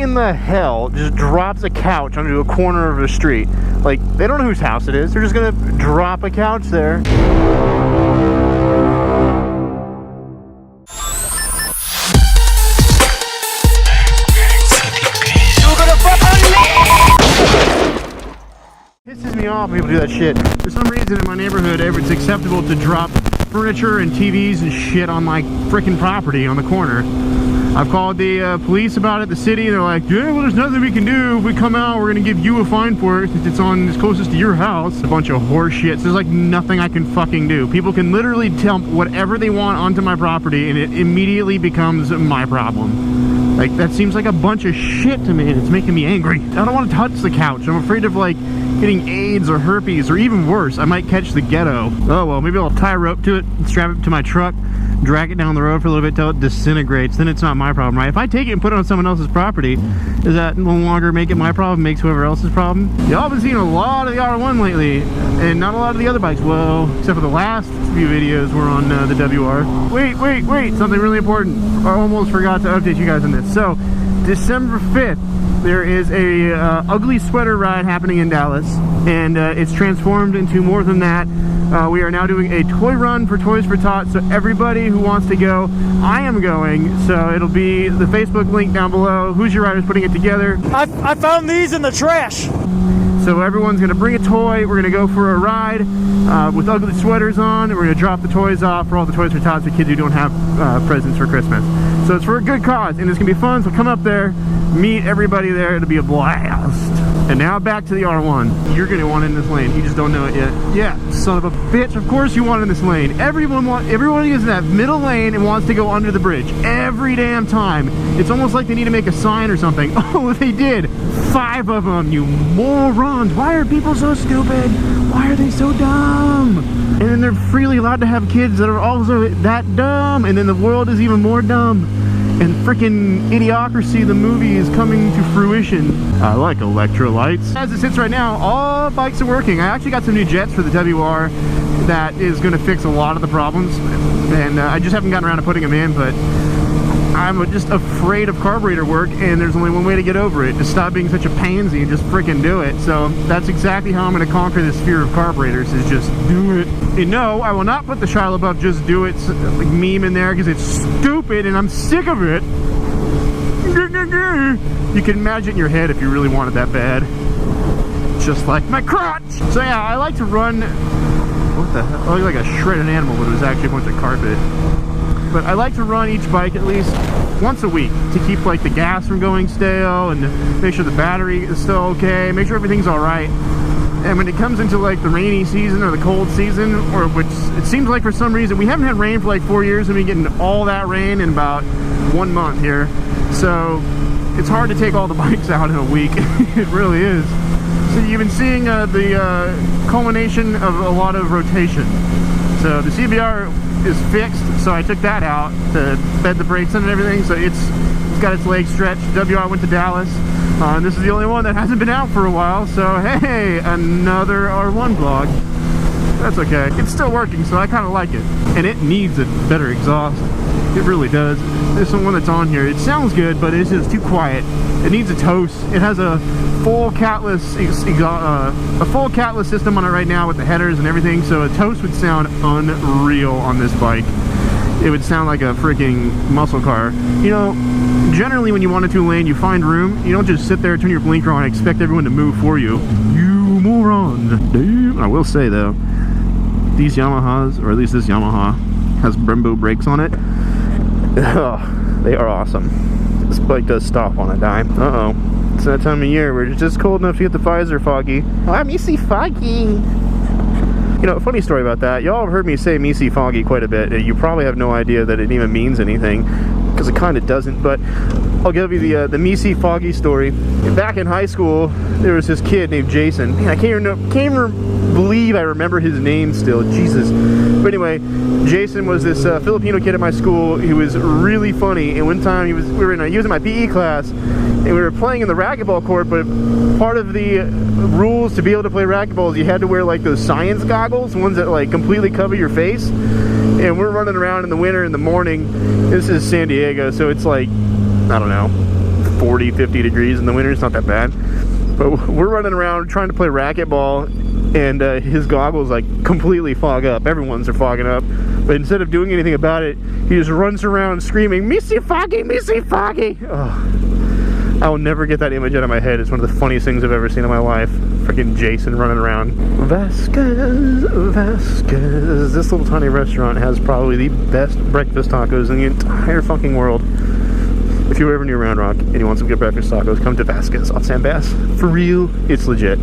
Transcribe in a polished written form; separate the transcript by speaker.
Speaker 1: in the hell just drops a couch onto a corner of the street? Like, they don't know whose house it is. They're just gonna drop a couch there. Pisses me off when people do that shit. For some reason in my neighborhood, it's acceptable to drop furniture and TVs and shit on my freaking property on the corner. I've called the police about it, the city. They're like, yeah, well, there's nothing we can do. If we come out, we're gonna give you a fine for it since it's closest to your house. A bunch of horse shit. So there's like nothing I can fucking do. People can literally dump whatever they want onto my property and it immediately becomes my problem. Like, that seems like a bunch of shit to me and it's making me angry. I don't want to touch the couch. I'm afraid of like getting AIDS or herpes, or even worse, I might catch the ghetto. Oh well, maybe I'll tie a rope to it and strap it to my truck, drag it down the road for a little bit till it disintegrates. Then it's not my problem, right? If I take it and put it on someone else's property, does that no longer make it my problem, makes whoever else's problem? Y'all been seeing a lot of the R1 lately, and not a lot of the other bikes. Well, except for the last few videos were on the WR. Wait, something really important. I almost forgot to update you guys on this. So, December 5th, there is a ugly sweater ride happening in Dallas, and it's transformed into more than that. We are now doing a toy run for Toys for Tots, so everybody who wants to go, I am going, so it'll be the Facebook link down below. Hoosier Rider's putting it together.
Speaker 2: I found these in the trash.
Speaker 1: So everyone's gonna bring a toy, we're gonna go for a ride with ugly sweaters on, and we're gonna drop the toys off for all the Toys for Tots for kids who don't have presents for Christmas. So it's for a good cause, and it's gonna be fun, so come up there, meet everybody there, it'll be a blast. And now back to the R1. You're gonna want in this lane, you just don't know it yet. Yeah, son of a bitch, of course you want in this lane. Everybody is in that middle lane and wants to go under the bridge every damn time. It's almost like they need to make a sign or something. Oh, they did. 5 of them, you morons. Why are people so stupid? Why are they so dumb? And then they're freely allowed to have kids that are also that dumb, and then the world is even more dumb. And frickin' Idiocracy, the movie, is coming to fruition. I like electrolytes. As it sits right now, all bikes are working. I actually got some new Jetts for the WR that is gonna fix a lot of the problems. And I just haven't gotten around to putting them in, but I'm just afraid of carburetor work, and there's only one way to get over it. Just stop being such a pansy and just frickin' do it. So that's exactly how I'm gonna conquer this fear of carburetors, is just do it. And no, I will not put the Shia LaBeouf "just do it" like meme in there, because it's stupid and I'm sick of it. You can imagine in your head if you really wanted that bad. Just like my crotch. So yeah, I like to run, what the hell? I look like a shredded animal, but it was actually a bunch of carpet. But I like to run each bike at least once a week to keep like the gas from going stale, and make sure the battery is still okay, make sure everything's all right. And when it comes into like the rainy season or the cold season, or which it seems like for some reason, we haven't had rain for like 4 years, and we're getting all that rain in about 1 month here. So it's hard to take all the bikes out in a week. It really is. So you've been seeing the culmination of a lot of rotation. So the CBR is fixed, so I took that out to bed the brakes and everything, so it's got its legs stretched. WR went to Dallas, and this is the only one that hasn't been out for a while, so hey, another R1 vlog. That's okay. It's still working, so I kind of like it. And it needs a better exhaust. It really does. This one that's on here, it sounds good, but it's just too quiet. It needs a toast. It has a full catless system on it right now with the headers and everything, so a toast would sound unreal on this bike. It would sound like a freaking muscle car. You know, generally when you want a 2-lane, you find room. You don't just sit there, turn your blinker on, and expect everyone to move for you. You moron. Damn. I will say though, these Yamahas, or at least this Yamaha, has Brembo brakes on it. Oh, they are awesome. This bike does stop on a dime. Uh-oh. It's that time of year where it's just cold enough to get the visor foggy. Oh, I'm Missy Foggy. You know, funny story about that. Y'all have heard me say Missy Foggy quite a bit. You probably have no idea that it even means anything, because it kind of doesn't, but I'll give you the Missy Foggy story. Back in high school, there was this kid named Jason. Man, I can't even believe I remember his name still. Jesus. But anyway, Jason was this Filipino kid at my school. He was really funny, and one time he was in my PE class, and we were playing in the racquetball court, but part of the rules to be able to play racquetball is you had to wear like those science goggles, ones that like completely cover your face. And we're running around in the winter in the morning. This is San Diego, so it's like, I don't know, 40, 50 degrees in the winter. It's not that bad. But we're running around trying to play racquetball, and his goggles like completely fog up. Everyone's are fogging up. But instead of doing anything about it, he just runs around screaming, "Missy Foggy, Missy Foggy!" Oh, I will never get that image out of my head. It's one of the funniest things I've ever seen in my life. Freaking Jason running around. Vasquez, Vasquez. This little tiny restaurant has probably the best breakfast tacos in the entire fucking world. If you're ever near Round Rock and you want some good breakfast tacos, come to Vasquez on San Bass. For real, it's legit.